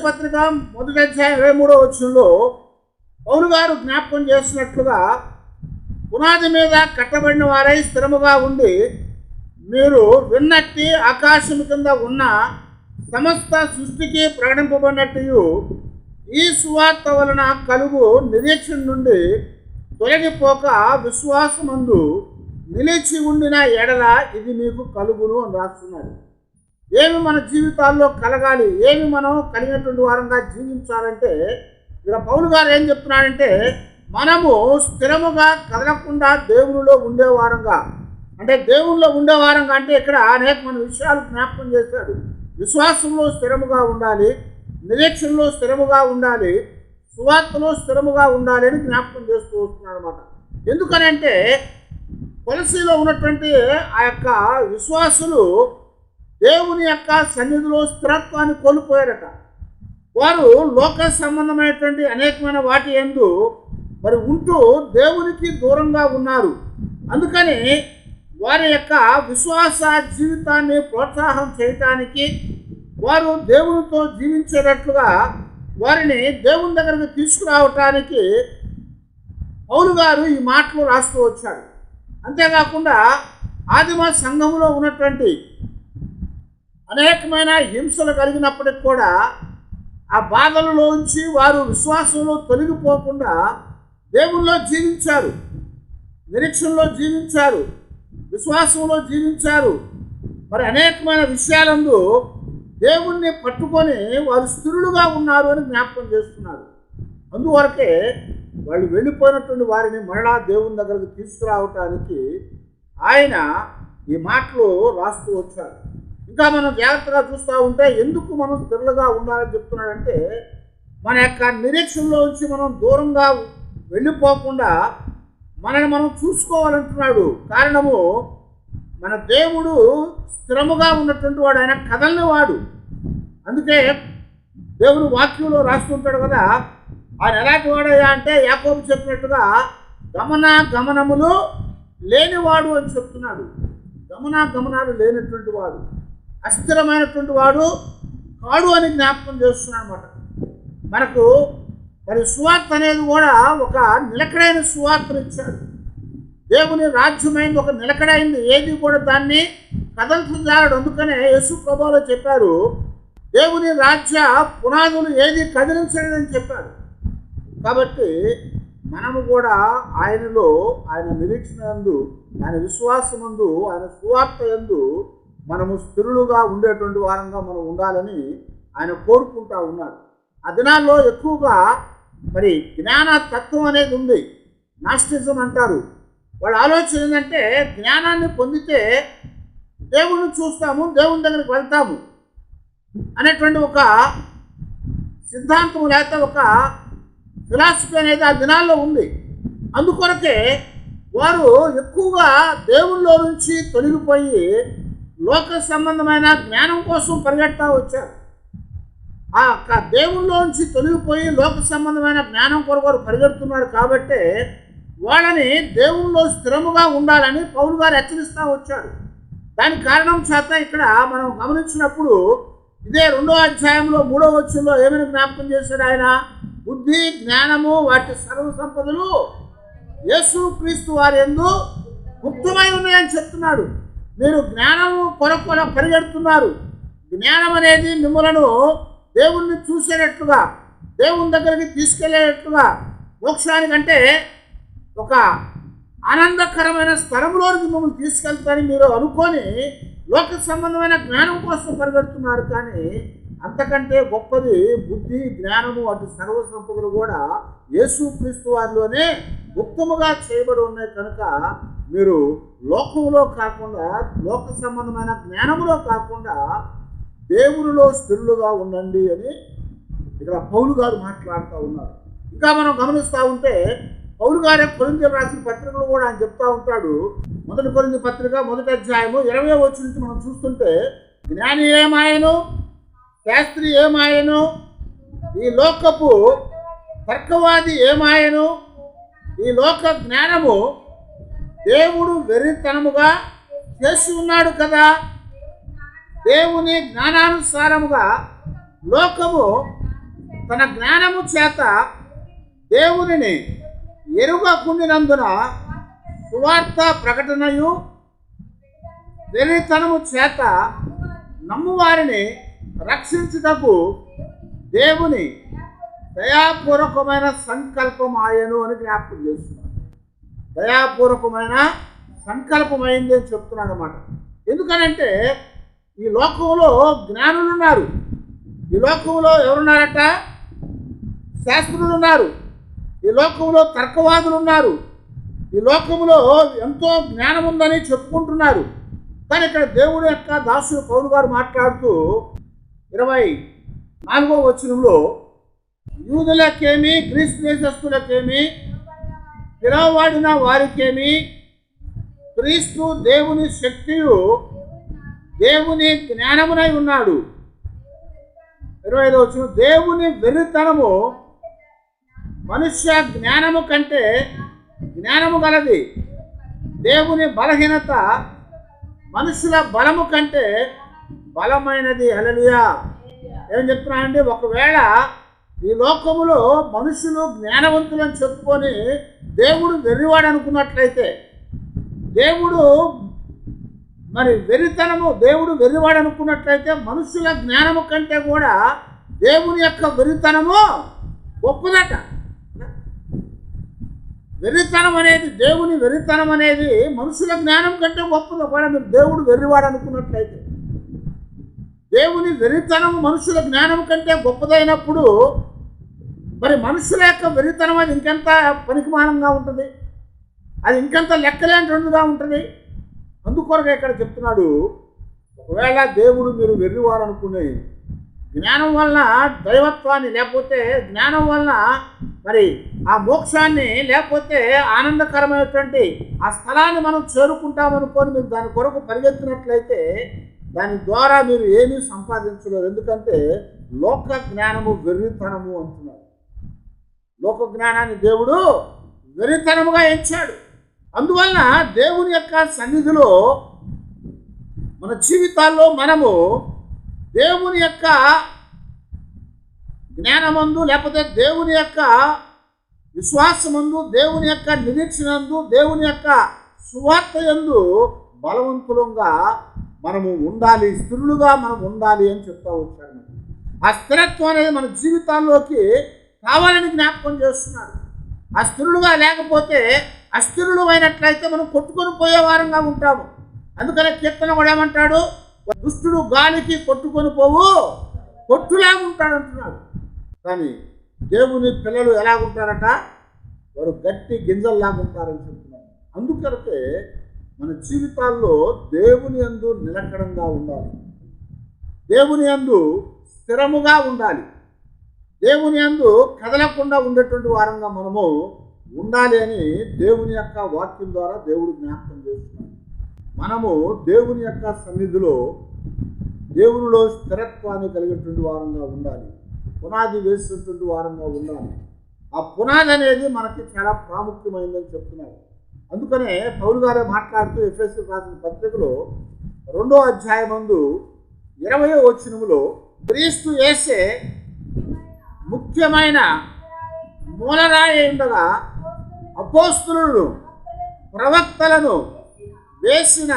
పత్రిక 1:23 పౌలు గారు జ్ఞాపకం చేసినట్లుగా పునాది మీద కట్టబడిన వారై స్థిరముగా ఉండి మీరు విన్నట్టి ఆకాశం కింద ఉన్న సమస్త సృష్టికి ప్రకటింపబడినట్టు ఈ సువార్త వలన కలుగు నిరీక్షణ నుండి తొలగిపోక విశ్వాసమందు నిలిచి ఉండిన ఎడల ఇది మీకు కలుగును అని రాస్తున్నాడు. ఏమి మన జీవితాల్లో కలగాలి, ఏమి మనం కలిగినటువంటి వారంగా జీవించాలంటే ఇక్కడ పౌలు గారు ఏం చెప్తున్నాడంటే మనము స్థిరముగా కదలకుండా దేవునిలో ఉండేవారంగా, అంటే దేవునిలో ఉండేవారంగా అంటే ఇక్కడ అనేకమైన విషయాలు జ్ఞాపకం చేశాడు. విశ్వాసంలో స్థిరముగా ఉండాలి, నిరీక్షణలో స్థిరముగా ఉండాలి, సువార్తలో స్థిరముగా ఉండాలి అని జ్ఞాపకం చేస్తూ వస్తున్నాడు అనమాట. ఎందుకనంటే కొలసీలో ఉన్నటువంటి ఆ యొక్క విశ్వాసులు దేవుని యొక్క సన్నిధిలో స్థిరత్వాన్ని కోల్పోయారట. వారు లోక సంబంధమైనటువంటి అనేకమైన వాటి యందు మరి ఉంటూ దేవునికి దూరంగా ఉన్నారు. అందుకని వారి యొక్క విశ్వాస జీవితాన్ని ప్రోత్సాహం చేయటానికి, వారు దేవునితో జీవించేటట్లుగా వారిని దేవుని దగ్గరికి తీసుకురావటానికి పౌలు గారు ఈ మాటలు రాస్తూ వచ్చాడు. అంతేకాకుండా ఆదిమ సంఘంలో ఉన్నటువంటి అనేకమైన హింసలు కలిగినప్పటికి కూడా ఆ బాధలలోంచి వారు విశ్వాసంలో తొలగిపోకుండా దేవుల్లో జీవించారు, నిరీక్షణలో జీవించారు, విశ్వాసంలో జీవించారు. మరి అనేకమైన విషయాలందు దేవుణ్ణి పట్టుకొని వారు స్థిరులుగా ఉన్నారు అని జ్ఞాపకం చేస్తున్నారు. అందువరకే వాళ్ళు వెళ్ళిపోయినటువంటి వారిని మరలా దేవుని దగ్గరకు తీసుకురావటానికి ఆయన ఈ మాటలు రాస్తూ వచ్చారు. ఇంకా మనం జాగ్రత్తగా చూస్తూ ఉంటే ఎందుకు మనం స్థిరులుగా ఉండాలని చెప్తున్నాడంటే మన యొక్క నిరీక్షణలో నుంచి మనం దూరంగా వెళ్ళిపోకుండా మనని మనం చూసుకోవాలంటున్నాడు. కారణము మన దేవుడు స్థిరముగా ఉన్నటువంటి వాడు, ఆయన కదలని వాడు. అందుకే దేవుడు వాక్యంలో రాస్తుంటాడు కదా, ఆయన ఎలాంటి వాడయ్యా అంటే యాకోబు చెప్పినట్టుగా గమనములు లేనివాడు అని చెప్తున్నాడు. గమనాలు లేనటువంటి వాడు, అస్థిరమైనటువంటి వాడు కాడు అని జ్ఞాపకం చేస్తున్నాడు అన్నమాట. మనకు మరి సువార్త అనేది కూడా ఒక నిలకడైన సువార్తను ఇచ్చాడు. దేవుని రాజ్యమైంది ఒక నిలకడైంది, ఏది కూడా దాన్ని కదల్చజాలడు. అందుకనే యేసు ప్రభువులో చెప్పారు, దేవుని రాజ్య పునాదులు ఏది కదిలించలేదని చెప్పాడు. కాబట్టి మనము కూడా ఆయనలో, ఆయన నిరీక్షణ యందు, ఆయన విశ్వాసమందు, ఆయన సువార్త యందు మనము స్థిరులుగా ఉండేటువంటి వారంగా మనం ఉండాలని ఆయన కోరుకుంటా ఉన్నాడు. ఆ దినాల్లో ఎక్కువగా మరి జ్ఞాన తత్వం అనేది ఉంది, నాస్టిజం అంటారు. వాళ్ళ ఆలోచన ఏంటంటే జ్ఞానాన్ని పొందితే దేవుణ్ణి చూస్తాము, దేవుని దగ్గరికి వెళ్తాము అనేటువంటి ఒక సిద్ధాంతం లేకపోతే ఒక ఫిలాసఫీ అనేది ఆ దినాల్లో ఉంది. అందుకొరకే వారు ఎక్కువగా దేవుళ్ళలో నుంచి తొలగిపోయి లోక సంబంధమైన జ్ఞానం కోసం పరిగెడతా వచ్చారు. ఆ దేవుళ్ళలో నుంచి తొలగిపోయి లోక సంబంధమైన జ్ఞానం కొరకు పరిగెడుతున్నారు. కాబట్టి వాళ్ళని దేవుళ్ళలో స్థిరముగా ఉండాలని పౌలు గారు హెచ్చరిస్తూ వచ్చాడు. దానికి కారణం చేత ఇక్కడ మనం గమనించినప్పుడు ఇదే 2వ అధ్యాయంలో 3వ వచనంలో ఏమైనా జ్ఞాపకం చేశాడు ఆయన, బుద్ధి జ్ఞానము వాటి సర్వ సంపదలు యేసు క్రీస్తు వారి యందు గుప్తమై ఉన్నాయని చెప్తున్నాడు. మీరు జ్ఞానము కొరకు పరిగెడుతున్నారు. జ్ఞానం అనేది మిమ్మలను దేవుణ్ణి చూసేటట్లుగా, దేవుని దగ్గరికి తీసుకెళ్లేటట్లుగా, మోక్షానికంటే ఒక ఆనందకరమైన స్థలంలోకి మిమ్మల్ని తీసుకెళ్తారని మీరు అనుకొని లోక సంబంధమైన జ్ఞానం కోసం పరిగెడుతున్నారు. కానీ అంతకంటే గొప్పది బుద్ధి జ్ఞానము అటు సర్వ సంపదలు కూడా యేసు క్రీస్తు వారిలోనే గుప్తముగా చేయబడి ఉన్నాయి. కనుక మీరు లోకంలో కాకుండా, లోక సంబంధమైన జ్ఞానములో కాకుండా దేవునిలో స్థిరులుగా ఉండండి అని ఇక్కడ పౌలు గారు మాట్లాడుతూ ఉన్నారు. ఇంకా మనం గమనిస్తూ ఉంటే పౌలు గారే కొరింథీయులకు రాసిన పత్రికలు కూడా ఆయన చెప్తా ఉంటాడు. 1 కొరింథీ పత్రిక 1వ అధ్యాయము 20వ వచనం నుంచి మనం చూస్తుంటే, జ్ఞాని ఏమాయను, శాస్త్రి ఏమాయను, ఈ లోకపు తర్కవాది ఏమాయను, ఈ లోక జ్ఞానము దేవుడు వెర్రితనముగా చేసి ఉన్నాడు కదా. దేవుని జ్ఞానానుసారముగా లోకము తన జ్ఞానము చేత దేవునిని ఎరుగకుండినందున సువార్త ప్రకటనయు వెర్రితనము చేత నమ్మువారిని రక్షించుటకు దేవుని దయాపూర్వకమైన సంకల్పం ఆయను అని జ్ఞాపకం చేస్తున్నాడు. దయాపూర్వకమైన సంకల్పమైంది అని చెప్తున్నాడు అన్నమాట. ఎందుకనంటే ఈ లోకంలో జ్ఞానులు ఉన్నారు. ఈ లోకంలో ఎవరున్నారట? శాస్త్రులు ఉన్నారు. ఈ లోకంలో తర్కవాదులు ఉన్నారు. ఈ లోకంలో ఎంతో జ్ఞానం ఉందని చెప్పుకుంటున్నారు. కానీ ఇక్కడ దేవుడి యొక్క దాసుడు పౌలు గారు మాట్లాడుతూ 24వ వచనంలో యూదులకేమి గ్రీసు దేశస్తులకేమి పిలవబడిన వారికేమి క్రీస్తు దేవుని శక్తియు దేవుని జ్ఞానమునై ఉన్నాడు. 25వ వచనం దేవుని వెర్రితనము మనుష్య జ్ఞానము కంటే జ్ఞానము గలది, దేవుని బలహీనత మనుషుల బలము కంటే బలమైనది. హల్లెలూయా. ఏం చెప్తున్నానంటే, ఒకవేళ ఈ లోకములో మనుషులు జ్ఞానవంతులని చెప్పుకొని దేవుడు వెర్రివాడు అనుకున్నట్లయితే, దేవుడు వెర్రివాడు అనుకున్నట్లయితే మనుషుల జ్ఞానము కంటే కూడా దేవుని యొక్క వెర్రితనము గొప్పదట. దేవుని వెర్రితనం అనేది మనుషుల జ్ఞానం కంటే గొప్పది. ఒకవేళ మీరు దేవుడు వెర్రివాడు అనుకున్నట్లయితే, దేవుని వెర్రితనం మనుషుల జ్ఞానం కంటే గొప్పదైనప్పుడు మరి మనుషుల యొక్క వెర్రితనం అది ఇంకెంత పనికిమానంగా ఉంటుంది, అది ఇంకెంత లెక్కలేనిగా ఉంటుంది. అందుకొరగా ఇక్కడ చెప్తున్నాడు, ఒకవేళ దేవుడు మీరు వెర్రివారు అనుకునే జ్ఞానం వలన దైవత్వాన్ని, లేకపోతే జ్ఞానం వలన మరి ఆ మోక్షాన్ని, లేకపోతే ఆనందకరమైనటువంటి ఆ స్థలాన్ని మనం చేరుకుంటామనుకొని మీరు దాని కొరకు పరిగెత్తినట్లయితే దాని ద్వారా మీరు ఏమీ సంపాదించలేరు. ఎందుకంటే లోక జ్ఞానము వెర్రితనము అంటున్నారు. లోక జ్ఞానాన్ని దేవుడు వెర్రితనముగా ఎంచాడు. అందువలన దేవుని యొక్క సన్నిధిలో మన జీవితాల్లో మనము దేవుని యొక్క జ్ఞానమందు, లేకపోతే దేవుని యొక్క విశ్వాసమందు, దేవుని యొక్క నిరీక్షణందు, దేవుని యొక్క సువార్త యందు బలవంతులంగా మనము ఉండాలి, స్థిరులుగా మనం ఉండాలి అని చెప్తా వచ్చాడు. ఆ స్థిరత్వం అనేది మన జీవితాల్లోకి కావాలని జ్ఞాపకం చేస్తున్నాడు. ఆ స్థిరులుగా లేకపోతే అస్థిరులు అయినట్లయితే మనం కొట్టుకొని పోయే వారంగా ఉంటాము. అందుకనే కీర్తన కూడా ఏమంటాడు, దుష్టుడు గాలికి కొట్టుకొని పోవు కొట్టులాగా ఉంటాడు అంటున్నాడు. కానీ దేవుని పిల్లలు ఎలాగుంటారట? వారు గట్టి గింజల్లాగా ఉంటారని చెప్తున్నారు. అందుకరికే మన జీవితాల్లో దేవుని యందు నిలకడంగా ఉండాలి, దేవుని యందు స్థిరముగా ఉండాలి, దేవుని యందు కదలకుండా ఉండేటువంటి వారంగా మనము ఉండాలి అని దేవుని యొక్క వాక్యం ద్వారా దేవుడు జ్ఞాపకం చేస్తున్నాడు. మనము దేవుని యొక్క సన్నిధిలో దేవునిలో స్థిరత్వాన్ని కలిగేటువంటి వారంగా ఉండాలి, పునాది వేసినటువంటి వారంగా ఉండాలి. ఆ పునాది అనేది మనకి చాలా ప్రాముఖ్యమైందని చెప్తున్నారు. అందుకనే పౌలు గారే మాట్లాడుతూ ఎఫెసీ రాసిన పత్రికలో 2వ అధ్యాయమందు 20వ వచనములో క్రీస్తు యేసే ముఖ్యమైన మూలరాయి ఉండగా అపోస్తలులను ప్రవక్తలను వేసిన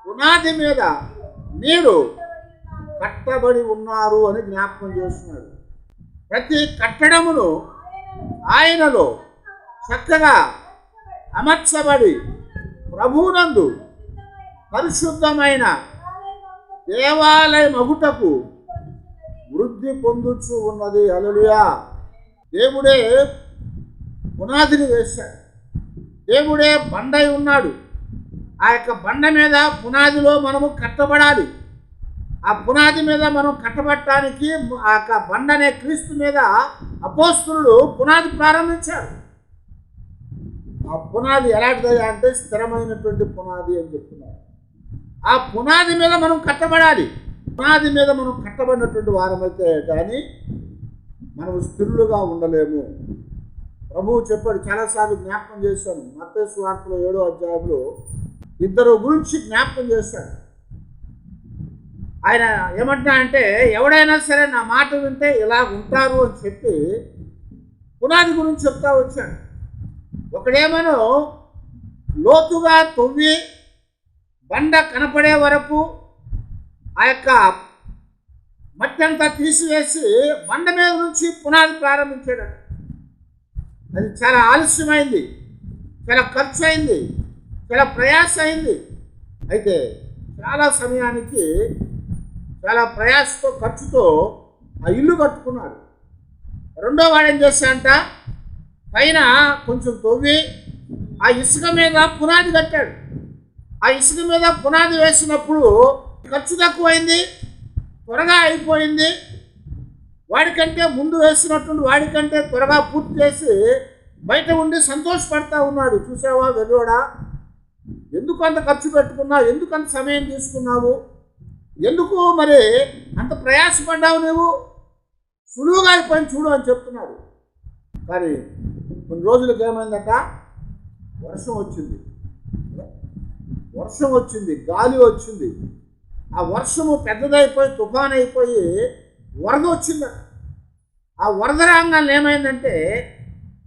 పునాది మీద మీరు కట్టబడి ఉన్నారు అని జ్ఞాపకం చేస్తున్నాడు. ప్రతి కట్టడమును ఆయనలో చక్కగా అమర్చబడి ప్రభువునందు పరిశుద్ధమైన దేవాలయ మగుటకు వృద్ధి పొందుచు ఉన్నది. హల్లెలూయా. దేవుడే పునాదిని వేశాడు, దేవుడే బండై ఉన్నాడు. ఆ యొక్క బండ మీద పునాదిలో మనము కట్టబడాలి. ఆ పునాది మీద మనం కట్టబడటానికి ఆ యొక్క బండ అనే క్రీస్తు మీద అపోస్తలులు పునాది ప్రారంభించారు. ఆ పునాది ఎలాంటిది అంటే స్థిరమైనటువంటి పునాది అని చెప్తున్నారు. ఆ పునాది మీద మనం కట్టబడాలి. పునాది మీద మనం కట్టబడినటువంటి వారమైతే కానీ మనం స్థిరులుగా ఉండలేము. ప్రభువు చెప్పాడు, చాలాసార్లు జ్ఞాపకం చేశాను. మత్తయి సువార్తలో 7వ అధ్యాయంలో 2 గురించి జ్ఞాపకం చేశాడు. ఆయన ఏమంటున్నా అంటే ఎవడైనా సరే నా మాట వింటే ఇలా ఉంటారు అని చెప్పి పునాది గురించి చెప్తా వచ్చాడు. ఒకడేమో లోతుగా తవ్వి బండ కనపడే వరకు ఆ యొక్క మట్టి అంతా తీసివేసి బండ మీద నుంచి పునాది ప్రారంభించాడు. అది చాలా ఆలస్యమైంది, చాలా ఖర్చు అయింది, చాలా ప్రయాస అయింది. అయితే చాలా సమయానికి చాలా ప్రయాసతో ఖర్చుతో ఆ ఇల్లు కట్టుకున్నాడు. రెండో వాడు ఏం చేశాడంట, పైన కొంచెం తవ్వి ఆ ఇసుక మీద పునాది కట్టాడు. ఆ ఇసుక మీద పునాది వేసినప్పుడు ఖర్చు తక్కువైంది, త్వరగా అయిపోయింది. వాడికంటే ముందు వేసినట్టుండి వాడికంటే త్వరగా పూర్తి చేసి బయట ఉండి సంతోషపడతా ఉన్నాడు. చూసావా వెర్రోడా, ఎందుకు అంత ఖర్చు పెట్టుకున్నావు, ఎందుకు అంత సమయం తీసుకున్నావు, ఎందుకు మరి అంత ప్రయాసపడ్డావు, నువ్వు సులువుగా అయిపోయింది చూడు అని చెప్తున్నాడు. కానీ కొన్ని రోజులకి ఏమైందట, వర్షం వచ్చింది, గాలి వచ్చింది. ఆ వర్షము పెద్దదైపోయి తుఫాన్ అయిపోయి వరద వచ్చిందట. ఆ వరద రాగానే ఏమైందంటే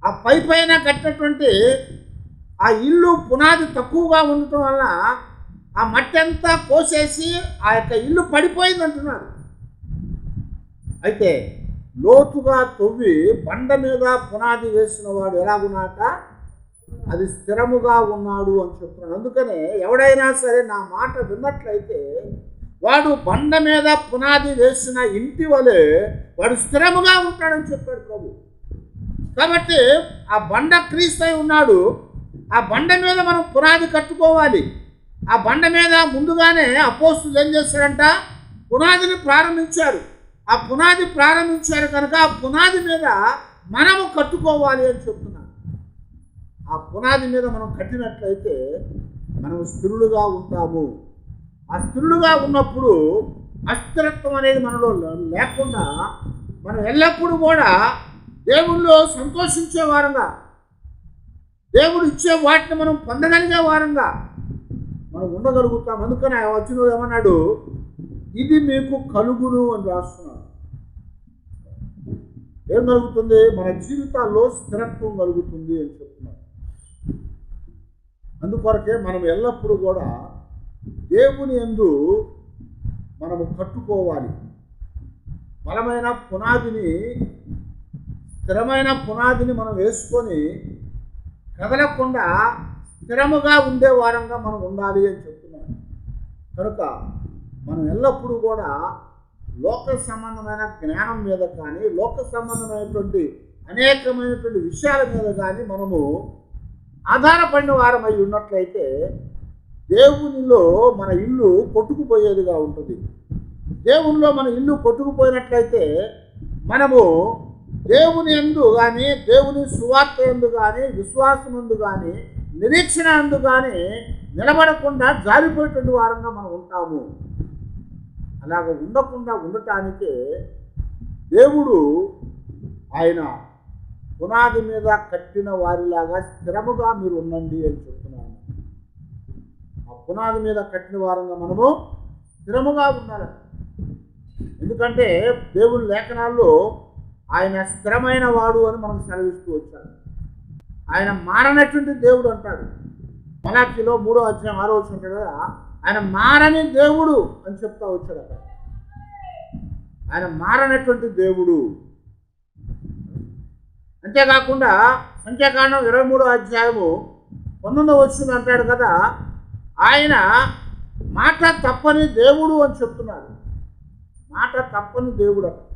ఆ పైన కట్టినటువంటి ఆ ఇల్లు పునాది తక్కువగా ఉండటం వల్ల ఆ మట్టి అంతా కోసేసి ఆ యొక్క ఇల్లు పడిపోయింది అంటున్నాడు. అయితే లోతుగా తవ్వి బండ మీద పునాది వేసిన వాడు ఎలాగున్నాట, అది స్థిరముగా ఉన్నాడు అని చెప్తున్నాడు. అందుకనే ఎవడైనా సరే నా మాట విన్నట్లయితే వాడు బండ మీద పునాది వేసిన ఇంటి వలె వాడు స్థిరముగా ఉంటాడని చెప్పాడు ప్రభు. కాబట్టి ఆ బండ క్రీస్తై ఉన్నాడు. ఆ బండ మీద మనం పునాది కట్టుకోవాలి. ఆ బండ మీద ముందుగానే అపోస్తులు ఏం చేశారంట, పునాదిని ప్రారంభించారు. ఆ పునాది ప్రారంభించారు కనుక ఆ పునాది మీద మనము కట్టుకోవాలి అని చెప్తున్నాను. ఆ పునాది మీద మనం కట్టినట్లయితే మనం స్థిరులుగా ఉంటాము. ఆ స్థిరులుగా ఉన్నప్పుడు అస్థిరత్వం అనేది మనలో లేకుండా మనం ఎల్లప్పుడూ కూడా దేవుల్లో సంతోషించే వారంగా, దేవుడు ఇచ్చే వాటిని మనం పొందగలిగే వారంగా మనం ఉండగలుగుతాం. అందుకని ఆ వచనం ఏమన్నాడు, ఇది మీకు కలుగును అని రాస్తున్నాడు. ఏం కలుగుతుంది, మన జీవితాల్లో స్థిరత్వం కలుగుతుంది అని చెప్తున్నాడు. అందుకొరకే మనం ఎల్లప్పుడూ కూడా దేవుని యందు మనము కట్టుకోవాలి. బలమైన పునాదిని, స్థిరమైన పునాదిని మనం వేసుకొని కదలకుండా స్థిరముగా ఉండే వారంగా మనం ఉండాలి అని చెప్తున్నాను. కనుక మనం ఎల్లప్పుడూ కూడా లోక సంబంధమైన జ్ఞానం మీద కానీ, లోక సంబంధమైనటువంటి అనేకమైనటువంటి విషయాల మీద కానీ మనము ఆధారపడిన వారమై ఉన్నట్లయితే దేవునిలో మన ఇల్లు కొట్టుకుపోయేదిగా ఉంటుంది. దేవునిలో మన ఇల్లు కొట్టుకుపోయినట్లయితే మనము దేవుని యందు కానీ, దేవుని సువార్త యందు కానీ, విశ్వాసం యందు కానీ, నిరీక్షణ యందు కానీ నిలబడకుండా జారిపోయేటువంటి వారంగా మనం ఉంటాము. అలాగ ఉండకుండా ఉండటానికే దేవుడు ఆయన పునాది మీద కట్టిన వారిలాగా స్థిరముగా మీరు ఉండండి అని చెప్తున్నాను. ఆ పునాది మీద కట్టిన వారంగా మనము స్థిరముగా ఉండాలి. ఎందుకంటే దేవుని లేఖనాల్లో ఆయన స్థిరమైన వాడు అని మనకు సెలవిస్తూ వచ్చాడు. ఆయన మారనటువంటి దేవుడు అంటాడు. మలాఖీలో 3వ అధ్యాయం 6వ వచనం ఉంటాడు కదా, ఆయన మారని దేవుడు అని చెప్తా వచ్చాడు అక్కడ. ఆయన మారనటువంటి దేవుడు. అంతేకాకుండా సంఖ్యాకాండం 23వ అధ్యాయము 19వ వచనం అంటాడు కదా, ఆయన మాట తప్పని దేవుడు అని చెప్తున్నాడు. మాట తప్పని దేవుడు అక్కడ.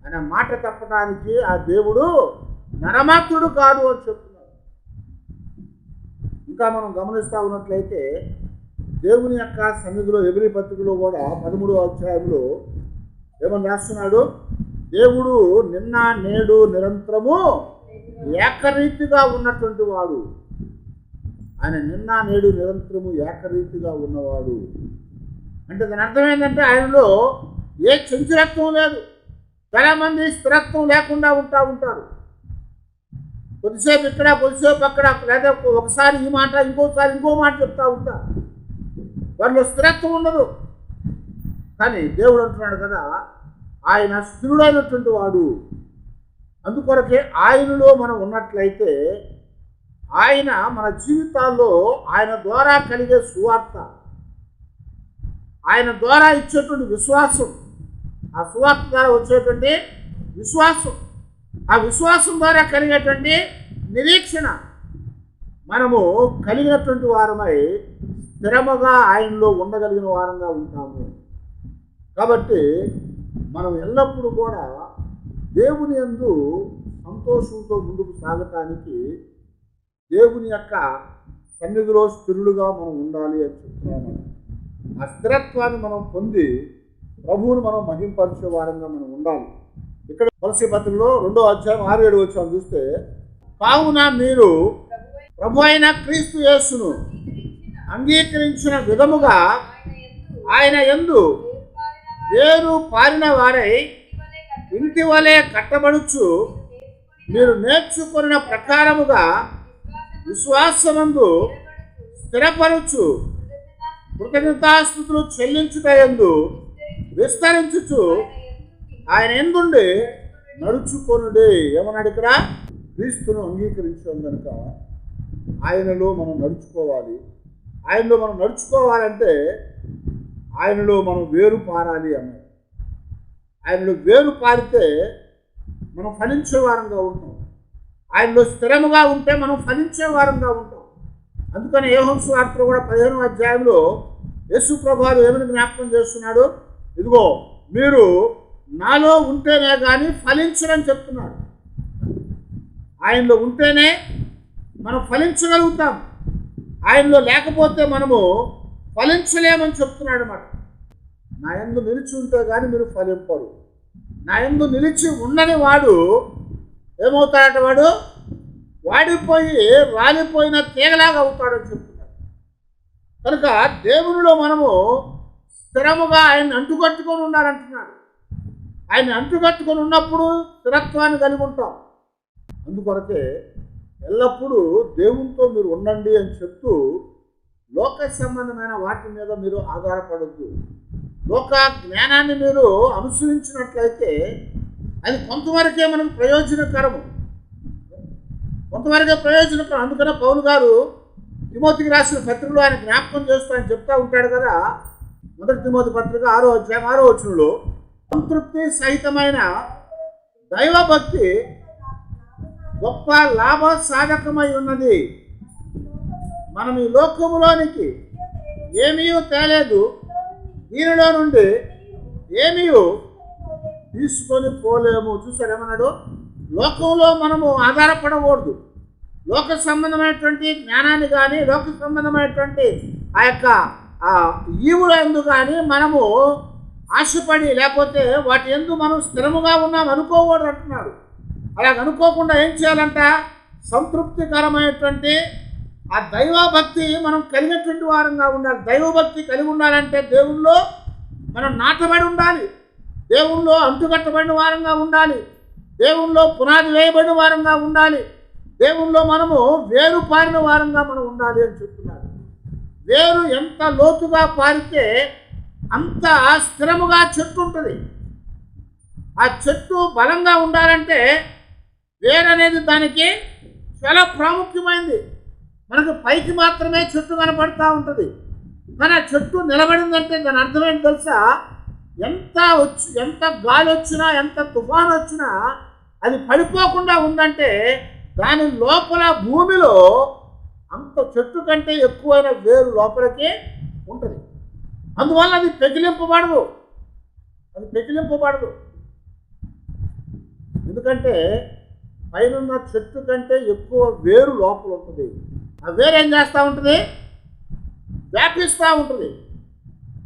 ఆయన మాట తప్పడానికి ఆ దేవుడు నరమాత్రుడు కాదు అని చెప్తున్నాడు. ఇంకా మనం గమనిస్తూ ఉన్నట్లయితే దేవుని యొక్క సన్నిధిలో హెబ్రీ పత్రికలో కూడా 13వ అధ్యాయంలో ఏమని రాస్తున్నాడు, దేవుడు నిన్న నేడు నిరంతరము ఏకరీతిగా ఉన్నటువంటి వాడు. ఆయన నిన్న నేడు నిరంతరము ఏకరీతిగా ఉన్నవాడు అంటే దాని అర్థం ఏంటంటే ఆయనలో ఏ చంచలత్వం లేదు. చాలామంది స్థిరత్వం లేకుండా ఉంటారు. కొద్దిసేపు ఇక్కడ, కొద్దిసేపు అక్కడ, లేదా ఒకసారి ఈ మాట, ఇంకోసారి ఇంకో మాట చెప్తూ ఉంటారు. వాళ్ళలో స్థిరత్వం ఉండదు. కానీ దేవుడు అంటున్నాడు కదా, ఆయన స్థిరుడైనటువంటి వాడు. అందుకొరకే ఆయనలో మనం ఉన్నట్లయితే ఆయన మన జీవితాల్లో ఆయన ద్వారా కలిగే సువార్త, ఆయన ద్వారా ఇచ్చేటువంటి విశ్వాసం, ఆ సువార్త ద్వారా వచ్చేటువంటి విశ్వాసం, ఆ విశ్వాసం ద్వారా కలిగేటువంటి నిరీక్షణ మనము కలిగినటువంటి వారమై స్థిరముగా ఆయనలో ఉండగలిగిన వారంగా ఉంటాము. కాబట్టి మనం ఎల్లప్పుడూ కూడా దేవుని యందు సంతోషంతో ముందుకు సాగటానికి దేవుని యొక్క సన్నిధిలో స్థిరులుగా మనం ఉండాలి అని చెప్తున్నాము. ఆ స్థిరత్వాన్ని మనం పొంది ప్రభువును మనం మహింపరిచే వారంగా మనం ఉండాలి. ఇక్కడ కొలస్సీ పత్రికలో 2వ అధ్యాయం 6-7 వచనం చూస్తే, కావున మీరు ప్రభు అయిన క్రీస్తు యేసును అంగీకరించిన విధముగా ఆయన యందు వేరు పారిన వారై ఇంటి వలె కట్టబడుచు మీరు నేర్చుకున్న ప్రకారముగా విశ్వాసమందు స్థిరపరచు కృతజ్ఞతాస్తుతులు చెల్లించుటయందు విస్తరించుచు ఆయన ఎందుండి నడుచుకొనుడి. ఏమన్నాడు ఇక్కడ? క్రీస్తును అంగీకరించాం కనుక ఆయనలో మనం నడుచుకోవాలి. ఆయనలో మనం నడుచుకోవాలంటే ఆయనలో మనం వేరు పారాలి అన్నాడు. ఆయనలో వేరు పారితే మనం ఫలించే వారంగా ఉంటాం. ఆయనలో స్థిరముగా ఉంటే మనం ఫలించే వారంగా ఉంటాం. అందుకని యోహాను సువార్తలో కూడా 15వ అధ్యాయంలో యేసు ప్రభువు ఏమని జ్ఞాపకం చేస్తున్నాడు? ఇదిగో మీరు నాలో ఉంటేనే కానీ ఫలించరని చెప్తున్నాడు. ఆయనలో ఉంటేనే మనం ఫలించగలుగుతాం. ఆయనలో లేకపోతే మనము ఫలించలేమని చెప్తున్నాడు అన్నమాట. నా యందు నిలిచి ఉంటే కానీ మీరు ఫలింపరు. నా యందు నిలిచి ఉండని వాడు ఏమవుతాడట? వాడు వాడిపోయి రాలిపోయిన తీగలాగా అవుతాడని చెప్తున్నాడు. కనుక దేవునిలో మనము స్థిరముగా ఆయన్ని అంటుకట్టుకొని ఉండాలంటున్నాడు. ఆయన్ని అంటుకట్టుకొని ఉన్నప్పుడు స్థిరత్వాన్ని కలిగి ఉంటాం. అందుకొరకే ఎల్లప్పుడూ దేవునితో మీరు ఉండండి అని చెప్తూ లోక సంబంధమైన వాటి మీద మీరు ఆధారపడద్దు. లోక జ్ఞానాన్ని మీరు అనుసరించినట్లయితే అది కొంతవరకే మనకు ప్రయోజనకరము, కొంతవరకే ప్రయోజనకరం. అందుకనే పౌలు గారు తిమోతికి రాసిన పత్రికలో ఆయన జ్ఞాపకం చేస్తూ ఆయన చెప్తూ ఉంటాడు కదా, 1 తిమోతి పత్రిక 6వ అధ్యాయం 6వ వచనంలో, సంతృప్తి సహితమైన దైవభక్తి గొప్ప లాభ సాధకమై ఉన్నది. మనం ఈ లోకములోనికి ఏమీ తేలేదు, దీనిలో నుండి ఏమీ తీసుకొని పోలేము. చూసారు ఏమన్నాడు? లోకంలో మనము ఆధారపడకూడదు. లోక సంబంధమైనటువంటి జ్ఞానాన్ని కానీ లోక సంబంధమైనటువంటి ఆ యొక్క ఈవుల ఎందు కానీ మనము ఆశపడి లేకపోతే వాటి ఎందు మనం స్థిరముగా ఉన్నాం అనుకోకూడదు అంటున్నాడు. అలాగ అనుకోకుండా ఏం చేయాలంట? సంతృప్తికరమైనటువంటి ఆ దైవభక్తి మనం కలిగినటువంటి వారంగా ఉండాలి. దైవభక్తి కలిగి ఉండాలంటే దేవుల్లో మనం నాటబడి ఉండాలి, దేవుల్లో అంటుకట్టబడిన వారంగా ఉండాలి, దేవుల్లో పునాది వేయబడిన వారంగా ఉండాలి, దేవుల్లో మనము వేరు పారిన వారంగా మనం ఉండాలి అని చెప్తున్నాడు. వేరు ఎంత లోతుగా పారితే అంత స్థిరముగా చెట్టు ఉంటుంది. ఆ చెట్టు బలంగా ఉండాలంటే వేరు అనేది దానికి చాలా ప్రాముఖ్యమైనది. మనకు పైకి మాత్రమే చెట్టు కనపడుతూ ఉంటుంది, కానీ ఆ చెట్టు నిలబడిందంటే దాని అర్థమేంటి తెలుసా? ఎంత గాలి వచ్చినా ఎంత తుఫాను వచ్చినా అది పడిపోకుండా ఉందంటే దాని లోపల భూమిలో అంత చెట్టు కంటే ఎక్కువైన వేరు లోపలికి ఉంటుంది. అందువల్ల అది పెకిలింపబడదు. ఎందుకంటే పైన చెట్టు కంటే ఎక్కువ వేరు లోపల ఉంటుంది. ఆ వేరు ఏం చేస్తూ ఉంటుంది? వ్యాపిస్తూ ఉంటుంది.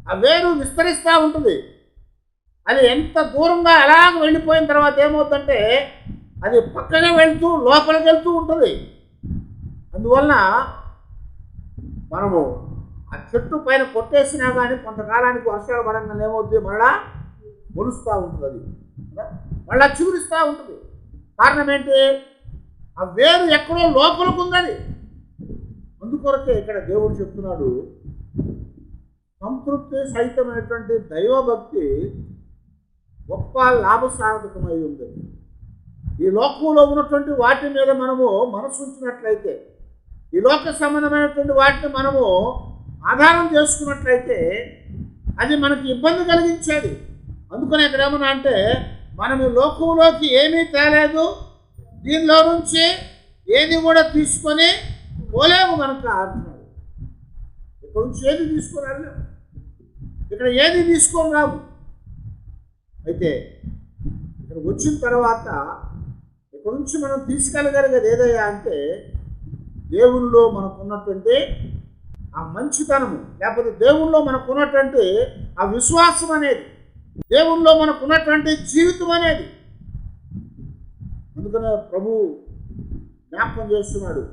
ఆ వేరు విస్తరిస్తూ ఉంటుంది. అది ఎంత దూరంగా అలాగ వెళ్ళిపోయిన తర్వాత ఏమవుతుందంటే అది పక్కనే వెళ్తూ లోపలికి వెళ్తూ ఉంటుంది. అందువలన మనము ఆ చెట్టు పైన కొట్టేసినా కానీ కొంతకాలానికి వర్షాలు పడంగానే ఏమవుతుంది? మళ్ళా మొలుస్తూ ఉంటుంది, అది మళ్ళా చిగురిస్తూ ఉంటుంది. కారణం ఏంటి? ఆ వేరు ఎక్కడో లోపలికి ఉందని. అందుకొరకే ఇక్కడ దేవుడు చెప్తున్నాడు, సంతృప్తి సహితమైనటువంటి దైవభక్తి గొప్ప లాభసాధకమై ఉంది. ఈ లోకంలో ఉన్నటువంటి వాటి మీద మనము మనసు ఉంచినట్లయితే, ఈ లోక సంబంధమైనటువంటి వాటిని మనము ఆధారం చేసుకున్నట్లయితే అది మనకి ఇబ్బంది కలిగించేది. అందుకని ఇక్కడ ఏమన్నా అంటే, మనం ఈ లోకంలోకి ఏమీ తేలేదు, దీనిలో నుంచి ఏది కూడా తీసుకొని పోలేము కనుక అంటున్నాడు. ఇక్కడ నుంచి ఏది తీసుకొని రాలేము, ఇక్కడ ఏది తీసుకొని రాము. అయితే ఇక్కడ వచ్చిన తర్వాత ఇక్కడ నుంచి మనం తీసుకెళ్ళగలిగేది ఏదయ్యా అంటే, దేవునిలో మనకున్నటువంటి ఆ మంచితనము, లేకపోతే దేవునిలో మనకున్నటువంటి ఆ విశ్వాసం అనేది, దేవునిలో మనకున్నటువంటి జీవితం అనేది. అందుకనే ప్రభు జ్ఞాపకం చేస్తున్నాడు,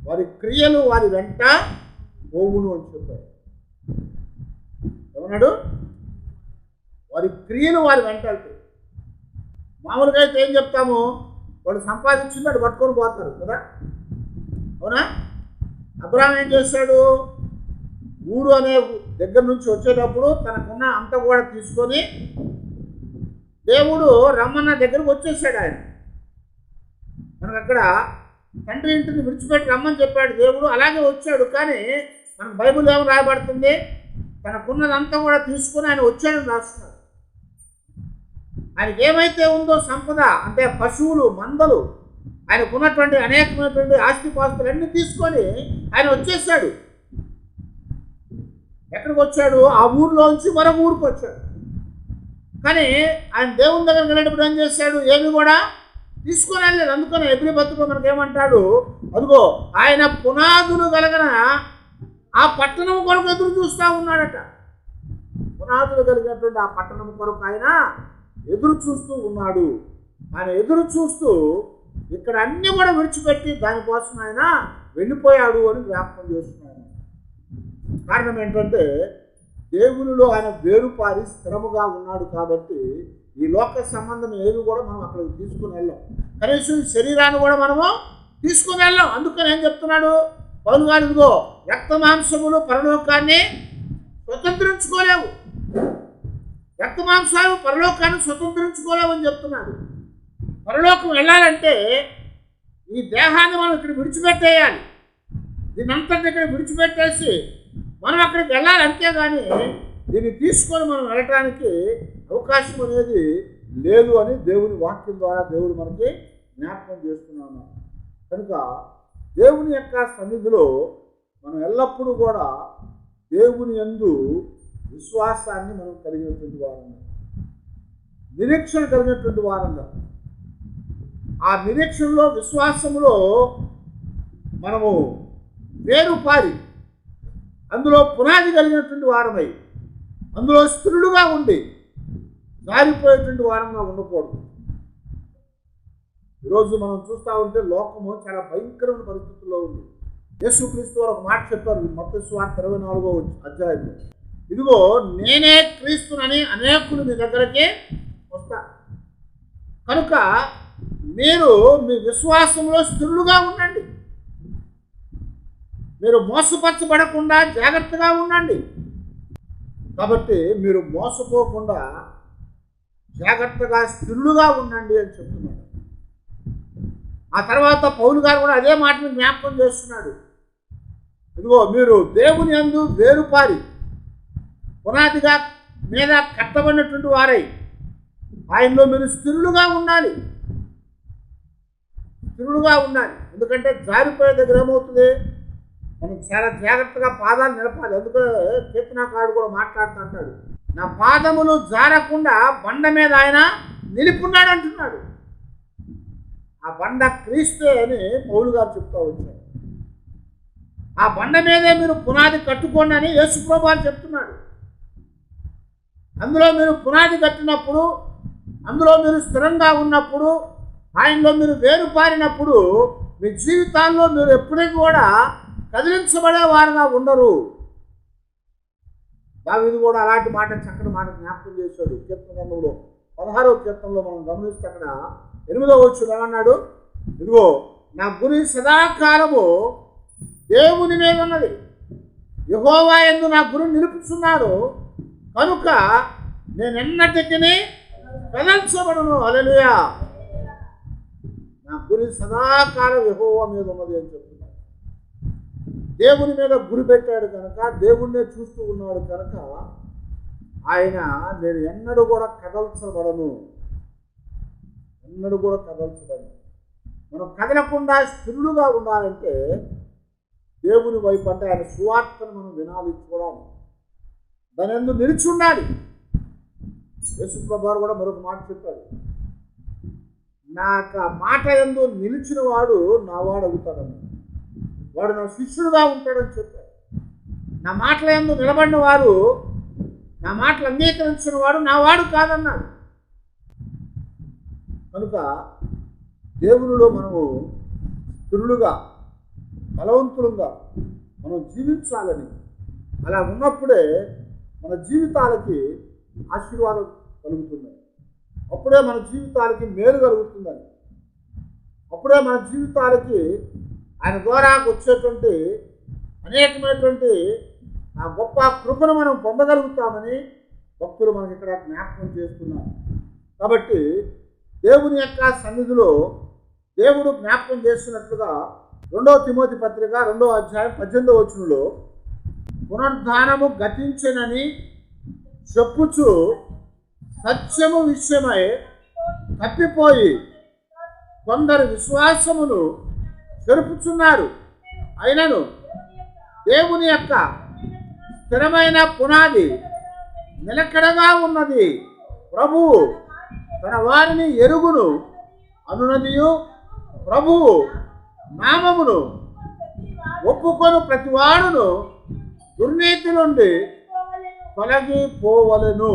వారి క్రియలు వారి వెంట పోవును అని చెప్పాడు. ఏమన్నాడు? వారి క్రియలు వారి వెంట వెళ్తాయి. మామూలుగా అయితే ఏం చెప్తాము, వాడు సంపాదించింది వాడు పట్టుకొని పోతారు కదా, అవునా? అబ్రాహాం ఏం చేశాడు? ఊరు అనే దగ్గర నుంచి వచ్చేటప్పుడు తనకున్న అంత కూడా తీసుకొని దేవుడు రమ్మన్న దగ్గరకు వచ్చేసాడు. ఆయన మనకు అక్కడ తండ్రి ఇంటిని విడిచిపెట్టి రమ్మని చెప్పాడు దేవుడు, అలాగే వచ్చాడు. కానీ మనకు బైబిల్ ఏమో రాయబడుతుంది, తనకున్నదంతా కూడా తీసుకొని ఆయన వచ్చాడని రాస్తున్నాడు. ఆయనకి ఏమైతే ఉందో సంపద, అంటే పశువులు, మందలు, ఆయనకున్నటువంటి అనేకమైనటువంటి ఆస్తిపాస్తులు అన్నీ తీసుకొని ఆయన వచ్చేసాడు. ఎక్కడికి వచ్చాడు? ఆ ఊరిలోంచి మరొక ఊరికి వచ్చాడు. కానీ ఆయన దేవుని దగ్గరికి వెళ్ళేటప్పుడు ఏం చేశాడు? ఏమి కూడా తీసుకొని వెళ్ళలేదు. అందుకని ఎబ్రీ బతుకు మనకేమంటాడు? అదిగో ఆయన పునాదులు కలిగిన ఆ పట్టణం కొరకు ఎదురు చూస్తూ ఉన్నాడట. పునాదులు కలిగినటువంటి ఆ పట్టణం కొరకు ఆయన ఎదురు చూస్తూ ఉన్నాడు. ఆయన ఎదురు చూస్తూ ఇక్కడ అన్నీ కూడా విడిచిపెట్టి దానికోసం ఆయన వెళ్ళిపోయాడు అని జ్ఞాపకం చేస్తున్నాడు. కారణం ఏంటంటే, దేవునిలో ఆయన వేరుపారి స్థిరముగా ఉన్నాడు కాబట్టి ఈ లోక సంబంధం ఏవి కూడా మనం అక్కడికి తీసుకుని వెళ్ళాం. కనీసం శరీరాన్ని కూడా మనము తీసుకుని వెళ్ళాం. అందుకని ఏం చెప్తున్నాడు పౌలు గారు? ఇదిగో రక్త మాంసములు పరలోకాన్ని స్వతంత్రించుకోలేవు, రక్త మాంసాలు పరలోకాన్ని స్వతంత్రించుకోలేవు అని చెప్తున్నాడు. పరలోకం వెళ్ళాలంటే ఈ దేహాన్ని మనం ఇక్కడ విడిచిపెట్టేయాలి. దీని అంతటి ఇక్కడ విడిచిపెట్టేసి మనం అక్కడికి వెళ్ళాలి. అంతేగాని దీన్ని తీసుకొని మనం వెళ్ళటానికి అవకాశం అనేది లేదు అని దేవుని వాక్యం ద్వారా దేవుడు మనకి జ్ఞాపకం చేస్తున్నాము. కనుక దేవుని యొక్క సన్నిధిలో మనం ఎల్లప్పుడూ కూడా దేవుని యందు విశ్వాసాన్ని మనం కలిగినటువంటి వారంగా, నిరీక్షణ కలిగినటువంటి వారంగా, ఆ నిరీక్షణలో విశ్వాసంలో మనము వేరుపారి అందులో పునాది కలిగినటువంటి వారమై అందులో స్థిరులుగా ఉండి జారిపోయేటువంటి వారంగా ఉండకూడదు. ఈరోజు మనం చూస్తూ ఉంటే లోకము చాలా భయంకరమైన పరిస్థితుల్లో ఉంది. యేసుక్రీస్తు వారు ఒక మాట చెప్పారు మత్తయి సువార్త 24వ అధ్యాయంలో, ఇదిగో నేనే క్రీస్తునని అనేకులు మీ దగ్గరికి వస్తా. కనుక మీరు మీ విశ్వాసంలో స్థిరులుగా ఉండండి, మీరు మోసపరచబడకుండా జాగ్రత్తగా ఉండండి. కాబట్టి మీరు మోసపోకుండా జాగ్రత్తగా స్థిరులుగా ఉండండి అని చెప్తున్నాడు. ఆ తర్వాత పౌలు గారు కూడా అదే మాటను జ్ఞాపకం చేస్తున్నాడు. ఇదిగో మీరు దేవుని యందు వేరుపారి పునాదిగా మీద కట్టబడినటువంటి వారై ఆయనలో మీరు స్థిరులుగా ఉండాలి, స్థిరులుగా ఉండాలి. ఎందుకంటే జారిపోయే దగ్గర ఏమవుతుంది, మనం చాలా జాగ్రత్తగా పాదాలు నిలపాలి. అందుకనే కీర్తనాకారుడు కూడా మాట్లాడుతుంటాడు, నా పాదములు జారకుండా బండ మీద ఆయన నిలిపున్నాడు అంటున్నాడు. ఆ బండ క్రీస్తే అని పౌలు గారు చెప్తూ వచ్చాడు. ఆ బండ మీదే మీరు పునాది కట్టుకోండి అని యేసుప్రభువు అని చెప్తున్నాడు. అందులో మీరు పునాది కట్టినప్పుడు, అందులో మీరు స్థిరంగా ఉన్నప్పుడు, ఆయనలో మీరు వేరుపారినప్పుడు మీ జీవితాల్లో మీరు ఎప్పటికీ కూడా కదిలించబడే వారుగా ఉండరు. దావీదు కూడా అలాంటి మాట, చక్కటి మాట జ్ఞాపకం చేశాడు. కీర్తన గ్రంథంలో 16వ కీర్తనలో మనం గమనిస్తే అక్కడ 8వ వచనం ఏమన్నాడు? ఇదిగో నా గురి సదాకాలము దేవుని మీద ఉన్నది. యెహోవా యందు నా గురి నిలుపుచున్నాను కనుక నేనెన్నటికీ కదల్చబడను. హల్లెలూయా. నా గురి సదాకాలం యెహోవా మీద ఉన్నది అని చెప్తున్నాడు. దేవుని మీద గురి పెట్టాడు కనుక, దేవుణ్ణే చూస్తూ ఉన్నాడు కనుక ఆయన నేను ఎన్నడూ కూడా కదల్చబడను, ఎన్నడూ కూడా కదల్చబడను. మనం కదలకుండా స్థిరులుగా ఉండాలంటే దేవుని వైపు అంటే ఆయన సువార్తను మనం వినాలి, చూడాలి, దాని యందు నిలిచి ఉండాలి. యేసు ప్రభువు కూడా మరొక మాట చెప్పాడు, నాకు ఆ మాట యందు నిలిచిన వాడు నా వాడు అవుతాడని, వాడు నా శిష్యుడుగా ఉంటాడని చెప్పాడు. నా మాటల యందు నిలబడిన వాడు, నా మాటలు అంగీకరించిన వాడు నా వాడు కాదన్నాడు. కనుక దేవునిలో మనము స్థిరులుగా బలవంతులుగా మనం జీవించాలని, అలా ఉన్నప్పుడే మన జీవితాలకి ఆశీర్వాదం కలుగుతుంది, అప్పుడే మన జీవితాలకి మేలు కలుగుతుందని, అప్పుడే మన జీవితాలకి ఆయన ద్వారా వచ్చేటువంటి అనేకమైనటువంటి ఆ గొప్ప కృపను మనం పొందగలుగుతామని భక్తులు మనకి ఇక్కడ జ్ఞాపకం చేస్తున్నారు. కాబట్టి దేవుని యొక్క సన్నిధిలో దేవుడు జ్ఞాపకం చేస్తున్నట్లుగా 2 తిమోతి పత్రిక 2వ అధ్యాయం 18వ వచనంలో పునరుద్ధానము గతించెనని చెప్పుచు సత్యము విషయమై తప్పిపోయి కొందరు విశ్వాసమును చెరుపుచున్నారు. అయినను దేవుని యొక్క స్థిరమైన పునాది నిలకడగా ఉన్నది. ప్రభువు తన వారిని ఎరుగును అనునదియు ప్రభువు నామమును ఒప్పుకొని ప్రతివాడును దుర్నీతి నుండి తొలగిపోవలెను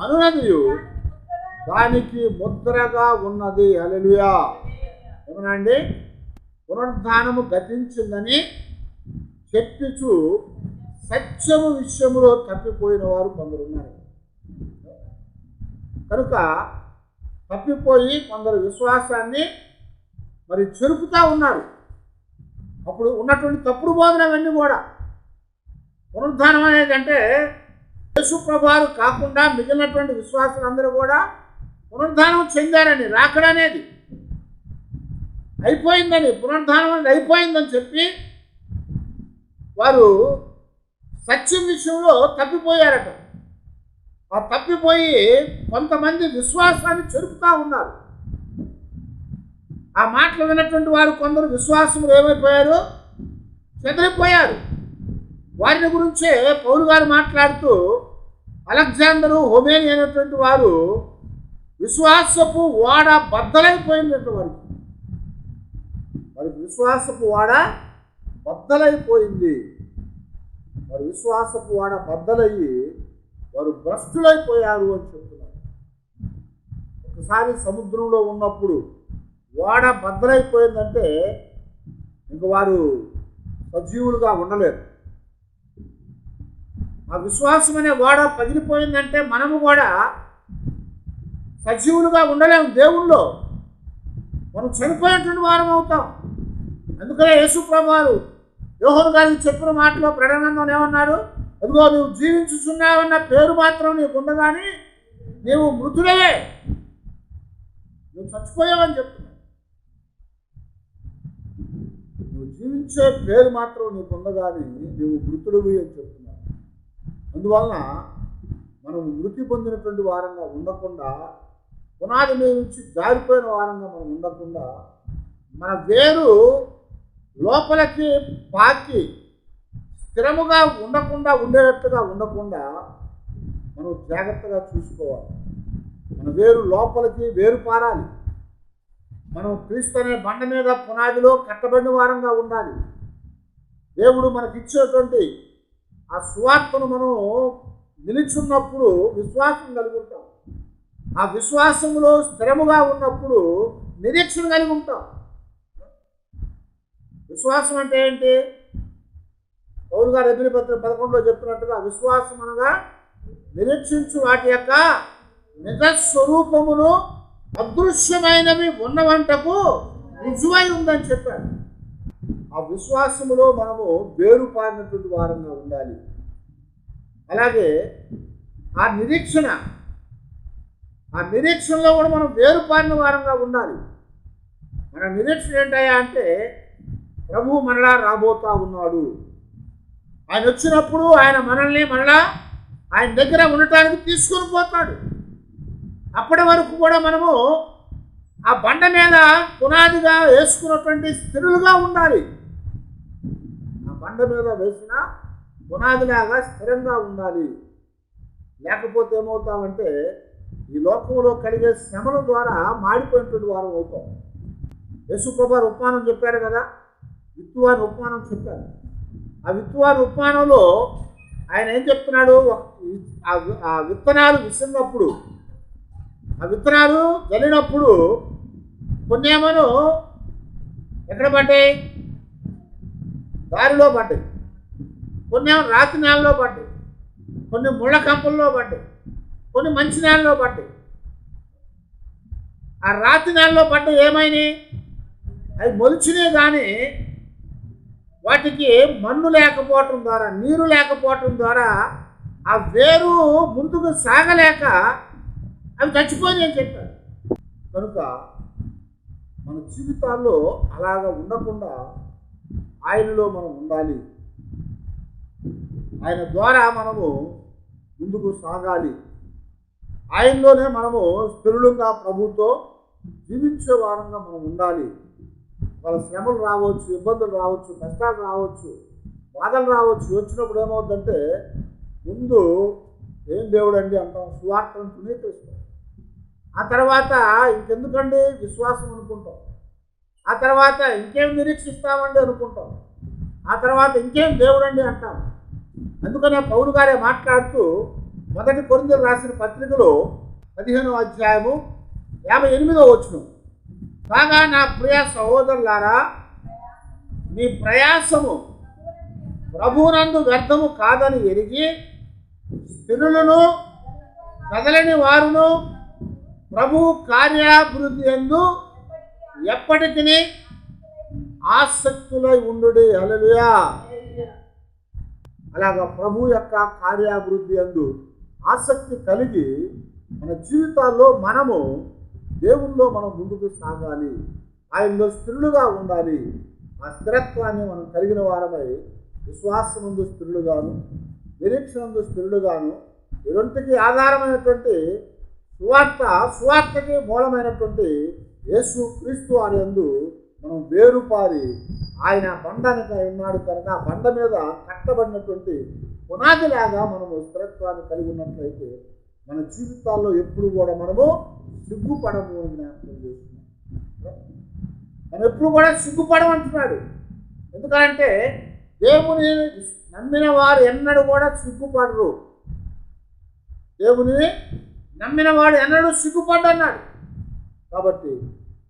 అనునదియు దానికి ముద్రగా ఉన్నది. హల్లెలూయా. ఏమనండి, పునరుద్ధానము గతించిందని చెప్పుచు సత్యము విషయములో తప్పిపోయిన వారు కొందరు ఉన్నారు. కనుక తప్పిపోయి కొందరు విశ్వాసాన్ని మరి చెరుపుతూ ఉన్నారు. అప్పుడు ఉన్నటువంటి తప్పుడు బోధనవన్నీ కూడా పునరుద్ధానం అనేది అంటే యేసు ప్రభువు కాకుండా మిగిలినటువంటి విశ్వాసులందరూ కూడా పునరుద్ధానం చెందారని, రాకడ అనేది అయిపోయిందని, పునరుద్ధానం అనేది అయిపోయిందని చెప్పి వారు సత్యం విషయంలో తప్పిపోయారట. ఆ తప్పిపోయి కొంతమంది విశ్వాసాన్ని చెరుపుతూ ఉన్నారు. ఆ మాటలు విన్నటువంటి వారు కొందరు విశ్వాసములు ఏమైపోయారు, చెదిరిపోయారు. వారిని గురించే పౌలు గారు మాట్లాడుతూ అలెగ్జాండరు హోమేని అయినటువంటి వారు విశ్వాసపు వాడ బద్దలైపోయిందంటే వారికి విశ్వాసపు వాడ బద్దలైపోయింది. వారి విశ్వాసపు వాడ బద్దలయ్యి వారు భ్రష్టులైపోయారు అని చెప్తున్నారు. ఒకసారి సముద్రంలో ఉన్నప్పుడు వాడ బద్దలైపోయిందంటే ఇంక వారు సజీవులుగా ఉండలేరు. ఆ విశ్వాసం అనే వాడ పగిలిపోయిందంటే మనము కూడా సజీవులుగా ఉండలేము. దేవుల్లో మనం చనిపోయినటువంటి వారం అవుతాం. అందుకనే యేసు ప్రభువు యోహాను గారికి చెప్పిన మాటలో ప్రకటన ఏమన్నాడు, అదిగో నువ్వు జీవించుచున్నావన్న పేరు మాత్రం నీకుంది కానీ నీవు మృతుడవే, నువ్వు చచ్చిపోయావని చెప్తున్నావు. నువ్వు జీవించే పేరు మాత్రం నీకుంది కానీ నీవు మృతుడివి అని చెప్తున్నావు. అందువలన మనం మృతి పొందినటువంటి వారంగా ఉండకుండా, పునాది మీద నుంచి జారిపోయిన వారంగా మనం ఉండకుండా, మన వేరు లోపలికి పాకి స్థిరముగా ఉండకుండా ఉండేటట్టుగా ఉండకుండా మనం జాగ్రత్తగా చూసుకోవాలి. మన వేరు లోపలికి వేరు పారాలి. మనం క్రీస్తు అనే బండ మీద పునాదిలో కట్టబడిన వారంగా ఉండాలి. దేవుడు మనకిచ్చేటువంటి ఆ సువార్తను మనం నిలిచున్నప్పుడు విశ్వాసం కలిగి ఉంటాం. ఆ విశ్వాసంలో స్థిరముగా ఉన్నప్పుడు నిరీక్షణ కలిగి ఉంటాం. విశ్వాసం అంటే ఏంటి? పౌలు గారు హెబ్రీ పత్రిక 11లో చెప్పినట్టుగా విశ్వాసం అనగా నిరీక్షించు వాటి యొక్క నిజ స్వరూపమును అదృశ్యమైనవి ఉన్నవంటకు రుజువై ఉందని చెప్పాడు. ఆ విశ్వాసములో మనము వేరుపారినటువంటి వారంగా ఉండాలి. అలాగే ఆ నిరీక్షణలో కూడా మనం వేరుపారిన వారంగా ఉండాలి. మన నిరీక్షణ ఏంటయ్యా అంటే ప్రభువు మరలా రాబోతా ఉన్నాడు. ఆయన వచ్చినప్పుడు ఆయన మనల్ని మరలా ఆయన దగ్గర ఉండటానికి తీసుకొని పోతాడు. అప్పటి వరకు కూడా మనము ఆ బండ మీద పునాదిగా వేసుకున్నటువంటి స్థిరులుగా ఉండాలి. ఆ బండ మీద వేసిన పునాదిలాగా స్థిరంగా ఉండాలి. లేకపోతే ఏమవుతామంటే ఈ లోకంలో కలిగే శ్రమల ద్వారా మాడిపోయినటువంటి వారం అవుతాం. యేసుప్రభు ఉపమానం చెప్పారు కదా, విత్తువాని ఉపమానం చెప్పారు. ఆ విత్తువాని ఉపమానంలో ఆయన ఏం చెప్తున్నాడు, ఆ విత్తనాలు విసిరినప్పుడు, ఆ విత్తనాలు జల్లినప్పుడు కొన్ని ఏమో ఎక్కడ పడ్డాయి, దారిలో పడ్డాయి. కొన్ని ఏమో రాతి నేలలో పడ్డాయి, కొన్ని ముళ్ళ కంపల్లో పడ్డాయి, కొన్ని మంచి నేలలో పడ్డాయి. ఆ రాతి నేలలో పడ్డ ఏమైనాయి, అవి మొలిచినాయి. కానీ వాటికి మన్ను లేకపోవటం ద్వారా, నీరు లేకపోవటం ద్వారా ఆ వేరు ముందుకు సాగలేక అవి చచ్చిపోయి అని చెప్పారు. కనుక మన జీవితాల్లో అలాగ ఉండకుండా ఆయనలో మనం ఉండాలి. ఆయన ద్వారా మనము ముందుకు సాగాలి. ఆయనలోనే మనము స్థిరులుగా ప్రభుతో జీవించే వారంగా మనం ఉండాలి. వాళ్ళ శ్రమలు రావచ్చు, ఇబ్బందులు రావచ్చు, కష్టాలు రావచ్చు, బాధలు రావచ్చు. వచ్చినప్పుడు ఏమవుతుందంటే ముందు ఏం దేవుడు అండి అంటాం, సువార్తను తునీకరిస్తాం. ఆ తర్వాత ఇంకెందుకండి విశ్వాసం అనుకుంటాం. ఆ తర్వాత ఇంకేం నిరీక్షిస్తామండి అనుకుంటాం. ఆ తర్వాత ఇంకేం దేవుడు అండి అంటాం. అందుకనే పౌలు గారే మాట్లాడుతూ 1 కొరింథీయులకు రాసిన పత్రికలో 15వ అధ్యాయము 58వ వచనం, కాగా నా ప్రియ సహోదరులారా, మీ ప్రయాసము ప్రభువునందు వ్యర్థము కాదని ఎరిగి స్థిరులను కదలని వారును ప్రభు కార్యాభివృద్ధి యందు ఎప్పటికీ ఆసక్తులై ఉండుడి. హల్లెలూయా. అలాగా ప్రభు యొక్క కార్యాభివృద్ధి యందు ఆసక్తి కలిగి మన జీవితాల్లో మనము దేవుల్లో మనం ముందుకు సాగాలి. ఆయనలో స్థిరులుగా ఉండాలి. ఆ స్థిరత్వాన్ని మనం కలిగిన వారమై విశ్వాసమందు స్థిరులుగాను, నిరీక్షణందు స్థిరులుగాను, ఈ రెంటికి ఆధారమైనటువంటి సువార్తకి మూలమైనటువంటి యేసు క్రీస్తు వారి యందు మనం వేరుపారి ఆయన బండానికి ఉన్నాడు కనుక ఆ బండ మీద కట్టబడినటువంటి పునాదిలాగా మనము స్థిరత్వాన్ని కలిగి ఉన్నట్లయితే మన జీవితాల్లో ఎప్పుడు కూడా మనము సిగ్గుపడము అని జ్ఞాపకం చేస్తున్నాం. మనం ఎప్పుడు కూడా సిగ్గుపడమంటున్నాడు. ఎందుకంటే దేవుని నమ్మిన వారు ఎన్నడూ కూడా సిగ్గుపడరు. దేవుని నమ్మిన వాడు ఎన్నడూ సిగ్గుపడ్డన్నాడు. కాబట్టి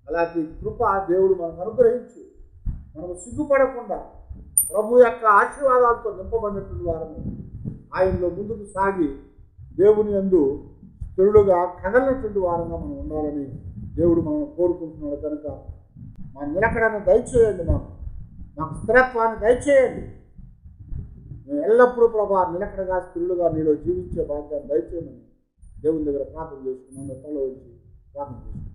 అలాంటి కృప దేవుడు మనకు అనుగ్రహించి మనము సిగ్గుపడకుండా ప్రభు యొక్క ఆశీర్వాదాలతో నింపబడినటువంటి వారము ఆయనలో ముందుకు సాగి దేవుని యందు స్థిరులుగా కదలినటువంటి వారంగా మనం ఉండాలని దేవుడు మనం కోరుకుంటున్నాడు. కనుక మా నిలకడను దయచేయండి, మాకు స్థిరత్వాన్ని దయచేయండి. మేము ఎల్లప్పుడూ ప్రభా నిలకడగా స్థిరులుగా నీలో జీవించే భాగ్యాన్ని దయచేయమని దేవుని దగ్గర ప్రార్థన చేసుకున్నాను. తల వచ్చి ప్రార్థన చేసుకున్నాను.